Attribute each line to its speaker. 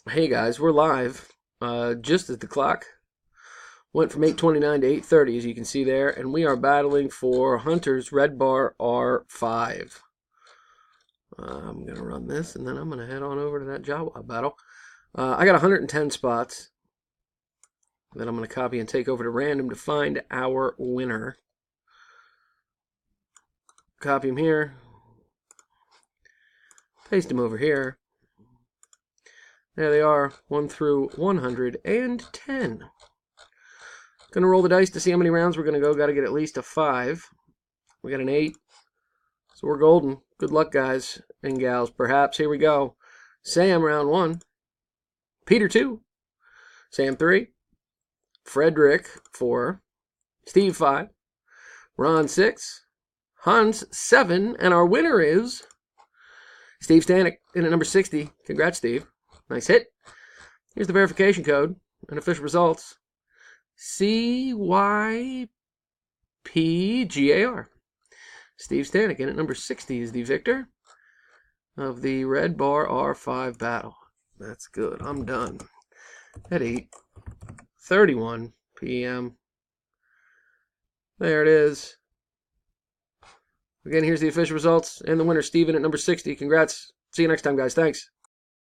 Speaker 1: Hey guys, we're live. Just as the clock went from 8:29 to 8:30, as you can see there, and we are battling for Hunter's Red Bar R5. I'm gonna run this, and then I'm gonna head on over to that Jawa battle. I got 110 spots that I'm gonna copy and take over to random to find our winner. Copy him here, paste him over here. There they are, 1 through 110. Gonna roll the dice to see how many rounds we're gonna go. Gotta get at least a 5. We got an 8. So we're golden. Good luck, guys and gals. Perhaps. Here we go. Sam, round 1. Peter, 2. Sam, 3. Frederick, 4. Steve, 5. Ron, 6. Hans, 7. And our winner is Steve Stanek in at number 60. Congrats, Steve. Nice hit. Here's the verification code and official results. CYPGAR. Steve Stanek in at number 60 is the victor of the Red Bar R5 battle. That's good. I'm done at 8:31 p.m. There it is. Again, here's the official results and the winner, Steven at number 60. Congrats. See you next time, guys. Thanks.